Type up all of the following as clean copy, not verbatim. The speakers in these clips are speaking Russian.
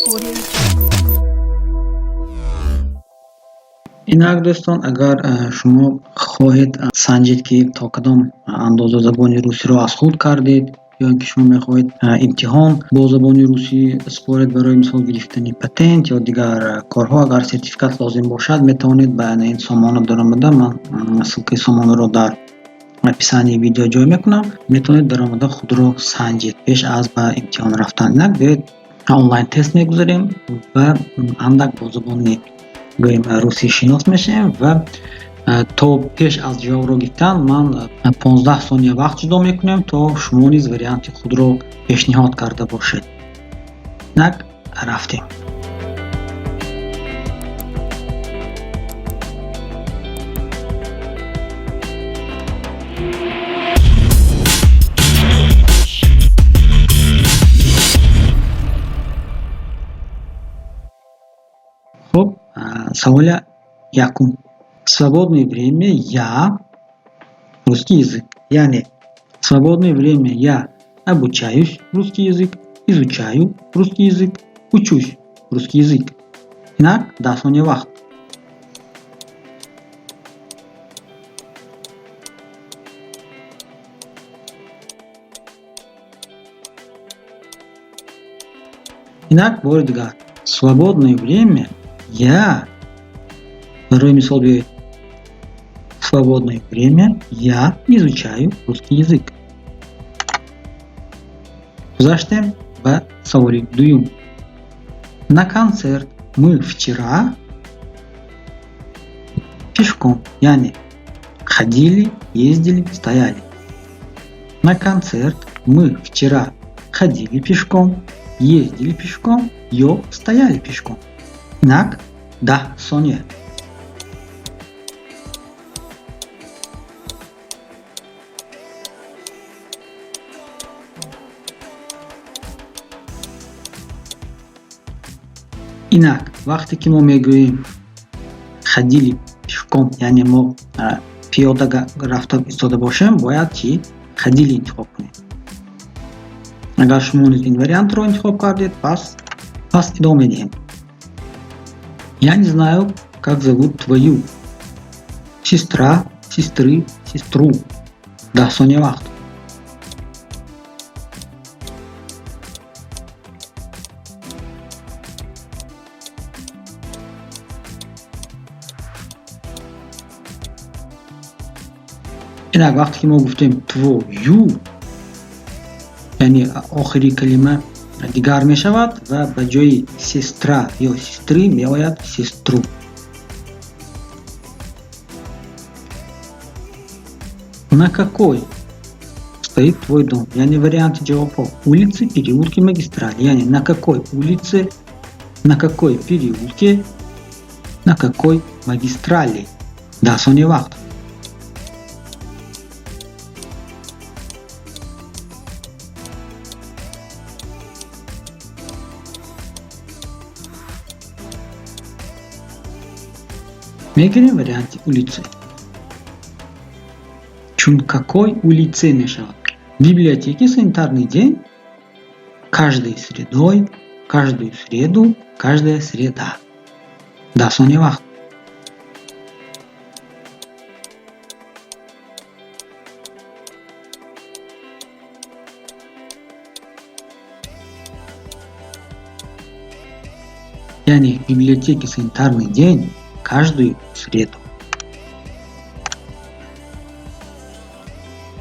Audio. инак дӯстон, агар шумо хоҳед санҷед ки то кадом андоза забони русиро аз худ кардед, ё ин ки шумо мехоҳед имтиҳон бо забони русӣ супоред, барои мисол гирифтани патент ё дигар корҳо, агар сертификат лозим бошад, метавонед ба ин сомона даромада, ман ссилкаи сомонаро дар описании видео ҷой мекунам, метавонед даромада худро санҷед пеш аз ба имтиҳон рафтан. Инак биёед онлайн тест мегузарем ва андак бо забони русӣ шинос мешавем ва то пеш аз ҷавобро гирифтан ман 15 сония вақт ҷудо мекунем, то шумо низ варианти худро пешниҳод карда бошед. Инак рафтем. Хуб, саволи якум. Свободное время я русский язык. Яъне свободное время я обучаюсь русский язык, изучаю русский язык, учусь русский язык. Инак 10 сония вақт. Инак бори дигар. Свободное время я, барои мисол биёед. Свободное время я изучаю русский язык. Гузаштем ба саволи дуюм. На концерт мы вчера пешком, яъне ходили, ездили, стояли. На концерт мы вчера ходили пешком, ездили пешком, ё стояли пешком. Инак 10 сония. Инак вақте ки мо мегӯем ходили пешком, яъне мо пиёда рафта истода бошем, бояд чи ходили интихоб кунем. Агар шумо низ ин вариантро интихоб кардед, пас идома медиҳем. Я не знаю, как зовут твою сестра, сестры, сестру. 10 сония вақт. инак вақте ки мо гуфтем твою, яъне охири калима дигар мешавад ва ба ҷои сестра ё сестры меояд сестру. На какой стоит твой дом? Яъне варианти ҷавобҳо: улицы, переулки, магистрали. Яъне на какой улице, на какой переулке, на какой магистрали. 10 сония вақт. Мегирем варианти улицы. Чун какой улице мешавад. В библиотеке санитарный день каждой средой, каждую среду, каждая среда. 10 сония вақт. Яъне в библиотеке санитарный день каждую среду.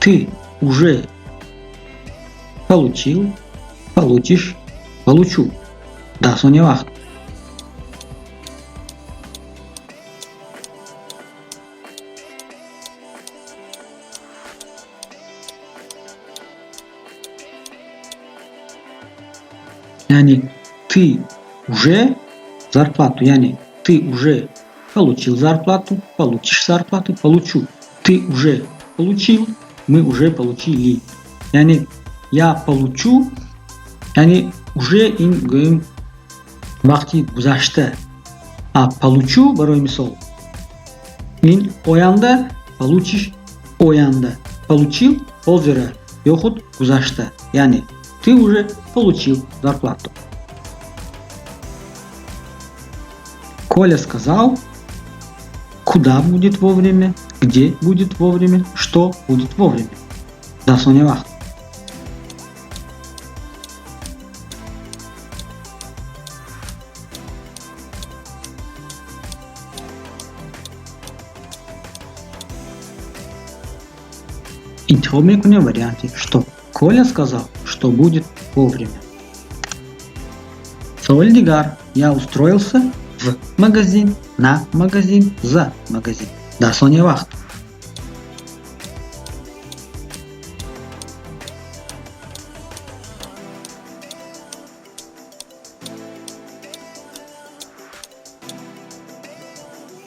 Ты уже получил, получишь, получу. 10 сония вақт. Яъне ты уже зарплату, яъне ты уже получил зарплату, получишь зарплату, получу. Ты уже получил, мы уже получили. Яъне я получу, яъне уже ин гӯем вақти гузашта. Получу барои мисол ин оянда, получиш оянда. Получил ҳозира ё худ гузашта. Яъне ты уже получил зарплату. Коля сказал, куда будет вовремя, где будет вовремя, что будет вовремя. Да, Соня Вах. Интихо мекуне варианте, что Коля сказал, что будет вовремя. Саульдигар, я устроился в магазин, на магазин, за магазин. Да, Соня Вах.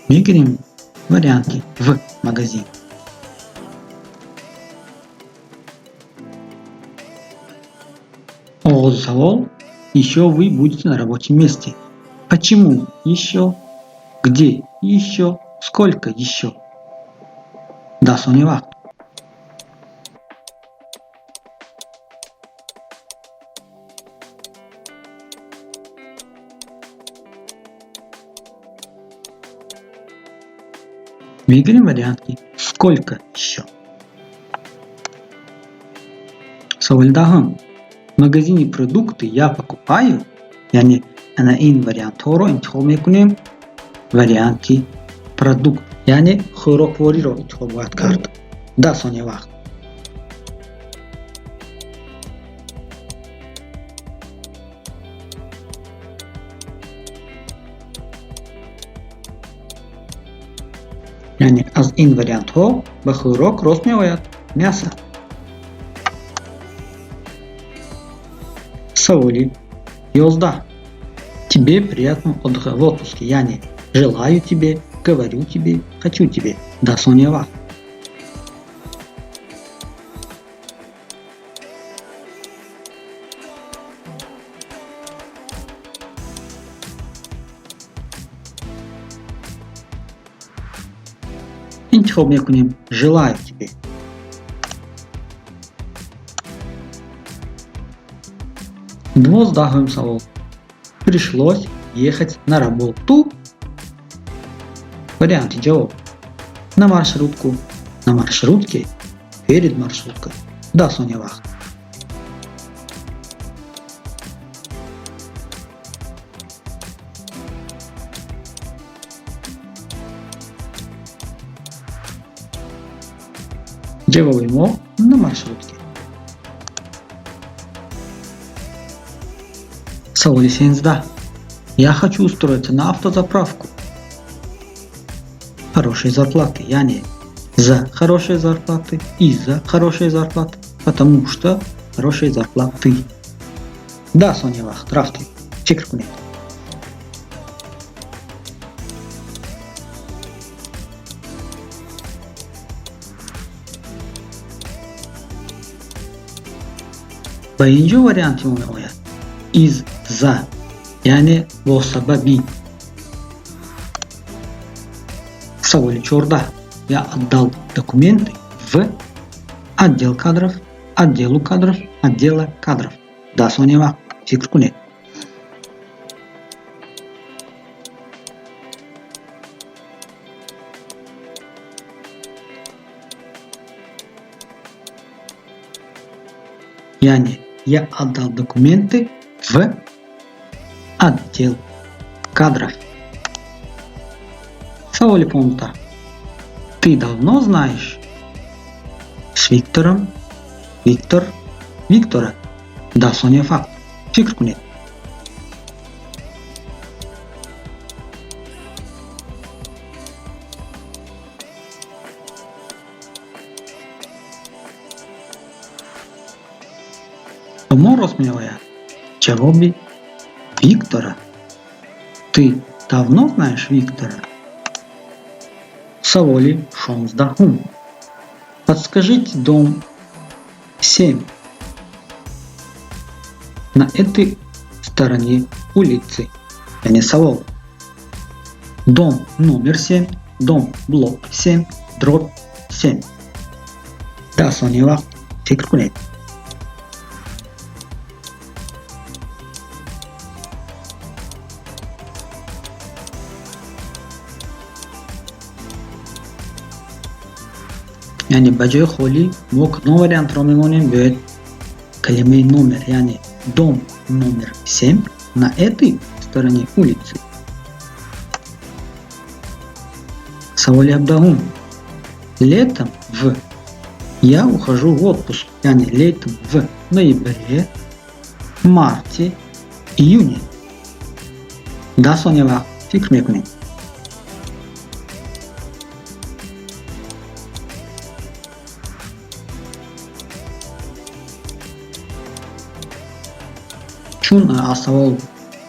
Мы говорим варианты в магазин. Озавол, еще вы будете на рабочем месте. Почему еще? Где еще? Сколько еще? Да, Соня Вах. Мы говорим варианты. Сколько еще? Саульдагам. В магазине продукты я покупаю. Yani ana in варианторо интихоб мекунем варианти продукт. Yani хӯроквориро интихоб бояд кард. Да, Соня Вах. Yani аз ин вариантҳо ба хӯрок рост меояд. Мясо. Саволи 11. Тебе приятного отдыха в отпуске. Yani желаю тебе, говорю тебе, хочу тебе. Да, Соня Вах. Интихоб мекунем желаю тебе. Двоздагам савол. Пришлось ехать на работу. Варианты джаваб. На маршрутку. На маршрутке. Перед маршруткой. Да, Соня Вах. Джаваб ему на маршрутке. Саволи 17. Я хочу устроиться на автозаправку. Хорошей зарплаты. Yani за хорошие зарплаты, из-за хорошей зарплаты, потому что хорошие зарплаты. Да, Соня Вах, трафты. Fikr kuning. Birinchi variant uni из-за, yani bu sababi. Саволи 14. Я отдал документы в отдел кадров, отделу кадров, отдела кадров. Да, Соня Вах, fikr kuning. Yani я отдал документы в отдел кадров. Саволи 15. Ты давно знаешь с Виктором, Виктора? Да, Соня Вах, fikr kuning. Кому розмовляє? Джавобі Виктора. Ты давно знаешь Виктора? Саволи 16. Подскажите дом 7 на этой стороне улицы. Yani Савол. Дом номер 7, дом блок 7, дробь 7. Да, Соня Вах, fikr kuning. یعنی ба ҷои холӣ мо кадом вариантро мемонем? Бояд калимаи номер, яъне дом номер 7 на этой стороне улицы. Саволи 17. Летом я ухожу в отпуск. Яъне летом в ноябре, марте, июне. 10 сония вақт фикр мекунем. чун аз савол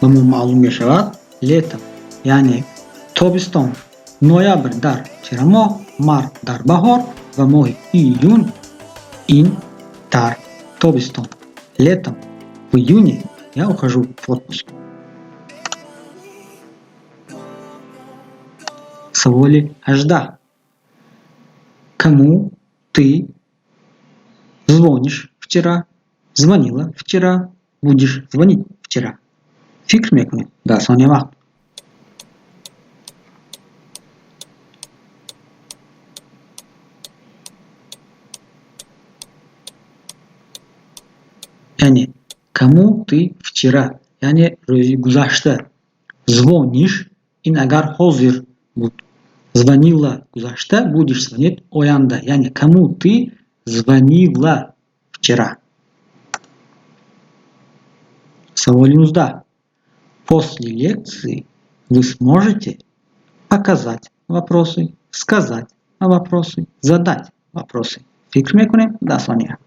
ба мо маълум мешавад, летом яъне тобистон, ноябр дар тирамоҳ, март дар баҳор ва моҳи июн ин дар тобистон. Летом в июне я ухожу в отпуск. Саволи 18. Кому ты звонишь вчера, звонила вчера, будешь звонить вчера? Фикр мекунем. 10 сония вақт. Яъне кому ты вчера, яъне рӯзи гузашта. Звонишь ин агар ҳозир буд. Звонила гузашта, будешь звонить оянда. Яъне кому ты звонила вчера. Савол 19. После лекции вы сможете показать вопросы, сказать вопросы, задать вопросы. Фикр мекунем. 10 сония.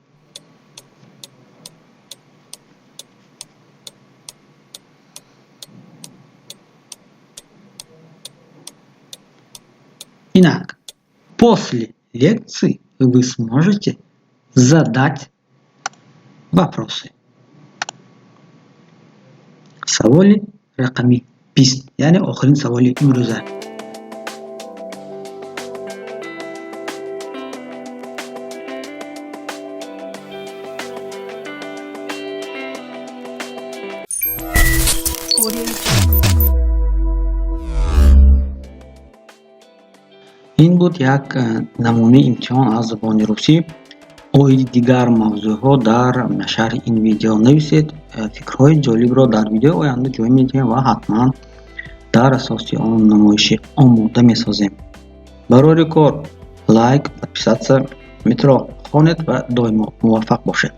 Инак, после лекции вы сможете задать вопросы. Саволи рақами 20, яъне охирин саволи имрӯза. ин буд як намунаи имтиҳон аз забони русӣ. оиди дигар мавзӯъҳо дар шарҳи ин видео нависед. фикрҳои ҷолибро дар видеои оянда ҷой медиҳем ва ҳатман дар асоси он намоиши омода месозем. барори кор лайк, подписаться метро хонед ва доимо муваффақ бошед.